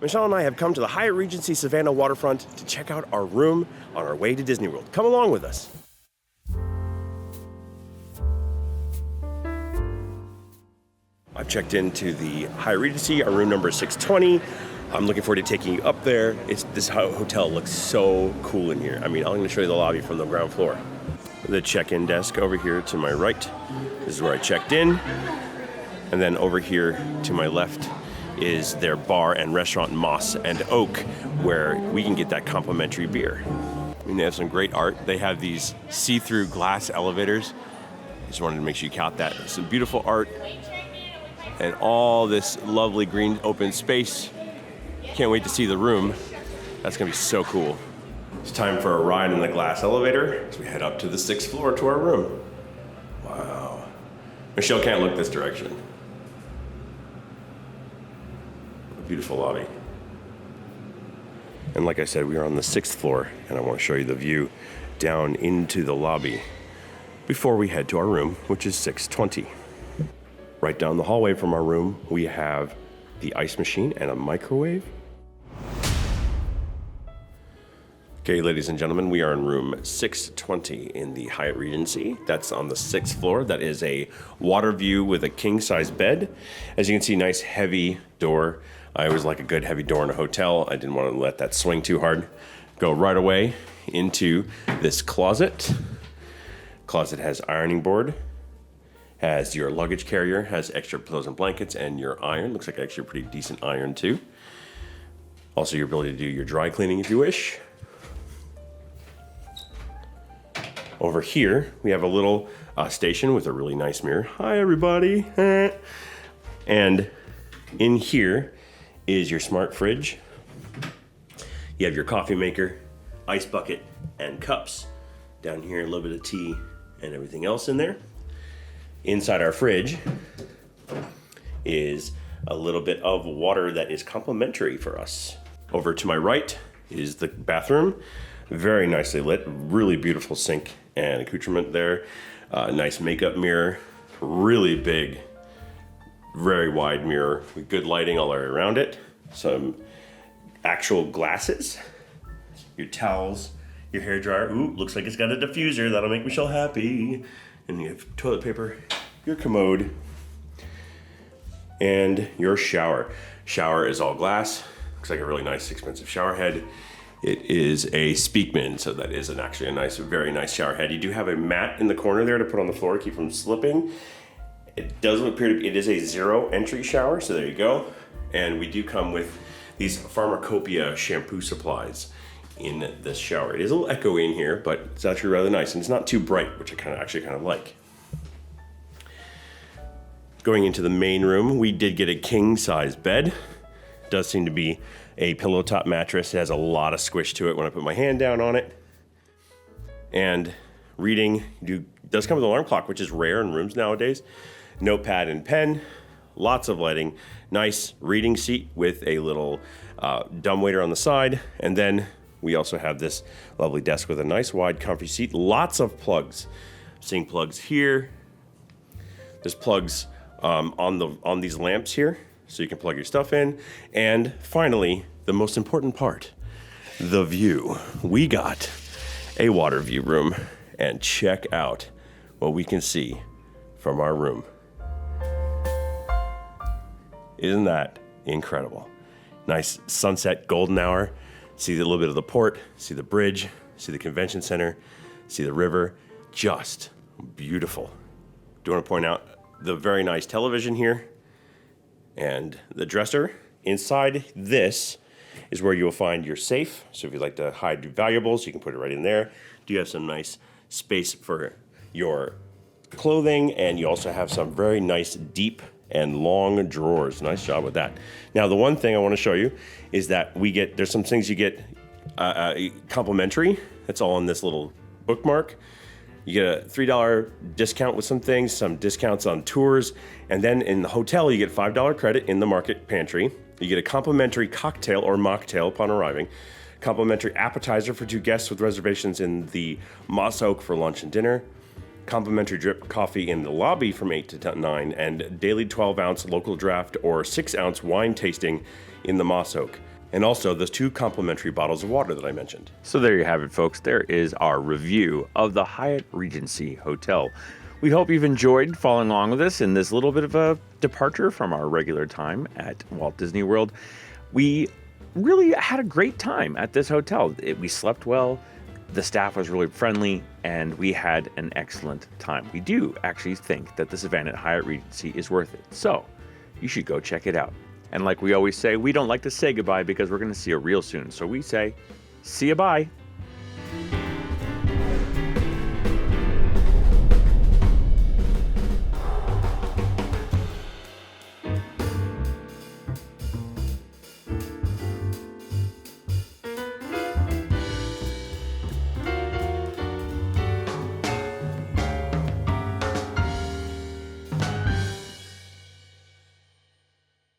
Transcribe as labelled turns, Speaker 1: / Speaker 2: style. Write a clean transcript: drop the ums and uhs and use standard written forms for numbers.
Speaker 1: Michelle and I have come to the Hyatt Regency Savannah waterfront to check out our room on our way to Disney World. Come along with us. I've checked into the Hyatt Regency, our room number is 620. I'm looking forward to taking you up there. This hotel looks so cool in here. I mean, I'm going to show you the lobby from the ground floor. The check-in desk over here to my right. This is where I checked in. And then over here to my left is their bar and restaurant, Moss and Oak, where we can get that complimentary beer. I mean, they have some great art. They have these see-through glass elevators. Just wanted to make sure you count that. Some beautiful art and all this lovely green open space. Can't wait to see the room. That's gonna be so cool. It's time for a ride in the glass elevator as we head up to the 6th floor to our room. Wow. Michelle can't look this direction. Beautiful lobby. And like I said, we are on the 6th floor, and I want to show you the view down into the lobby before we head to our room, which is 620. Right down the hallway from our room, we have the ice machine and a microwave. Okay, ladies and gentlemen, we are in room 620 in the Hyatt Regency. That's on the 6th floor. That is a water view with a king-size bed. As you can see, nice heavy door. I always like a good heavy door in a hotel. I didn't want to let that swing too hard. Go right away into this closet. Closet has ironing board, has your luggage carrier, has extra pillows and blankets, and your iron. Looks like actually a pretty decent iron too. Also your ability to do your dry cleaning if you wish. Over here, we have a little station with a really nice mirror. Hi, everybody. And in here is your smart fridge. You have your coffee maker, ice bucket, and cups. Down here, a little bit of tea and everything else in there. Inside our fridge is a little bit of water that is complimentary for us. Over to my right is the bathroom. Very nicely lit, really beautiful sink and accoutrement there. Nice makeup mirror, really big, very wide mirror with good lighting all around it. Some actual glasses, your towels, your hair dryer. Ooh, looks like it's got a diffuser. That'll make Michelle happy. And you have toilet paper, your commode, and your shower. Shower is all glass. Looks like a really nice, expensive shower head. It is a Speakman, so that is actually a nice, very nice shower head. You do have a mat in the corner there to put on the floor to keep from slipping. It doesn't appear to be, it is a 0 entry shower, so there you go. And we do come with these Pharmacopoeia shampoo supplies in this shower. It is a little echoey in here, but it's actually rather nice, and it's not too bright, which I actually kind of like. Going into the main room, we did get a king-size bed. It does seem to be a pillow top mattress. It has a lot of squish to it when I put my hand down on it. And reading does come with an alarm clock, which is rare in rooms nowadays. Notepad and pen, lots of lighting. Nice reading seat with a little dumbwaiter on the side. And then we also have this lovely desk with a nice wide comfy seat. Lots of plugs. Seeing plugs here. There's plugs on these lamps here, so you can plug your stuff in. And finally, the most important part, the view. We got a water view room, and check out what we can see from our room. Isn't that incredible? Nice sunset, golden hour. See a little bit of the port, see the bridge, see the convention center, see the river. Just beautiful. Do want to point out the very nice television here and the dresser. Inside this is where you will find your safe. So if you'd like to hide your valuables, you can put it right in there. Do you have some nice space for your clothing, and you also have some very nice deep and long drawers. Nice job with that. Now, the one thing I want to show you is that there's some things you get complimentary. That's all in this little bookmark. You get a $3 discount with some things, some discounts on tours, and then in the hotel you get $5 credit in the market pantry. You get a complimentary cocktail or mocktail upon arriving, complimentary appetizer for 2 guests with reservations in the Moss Oak for lunch and dinner, complimentary drip coffee in the lobby from 8 to 9, and daily 12-ounce local draft or 6-ounce wine tasting in the Moss Oak. and also those 2 complimentary bottles of water that I mentioned.
Speaker 2: So there you have it, folks. There is our review of the Hyatt Regency Hotel. We hope you've enjoyed following along with us in this little bit of a departure from our regular time at Walt Disney World. We really had a great time at this hotel. We slept well, the staff was really friendly, and we had an excellent time. We do actually think that the Savannah at Hyatt Regency is worth it. So you should go check it out. And like we always say, we don't like to say goodbye because we're going to see you real soon. So we say, see you bye.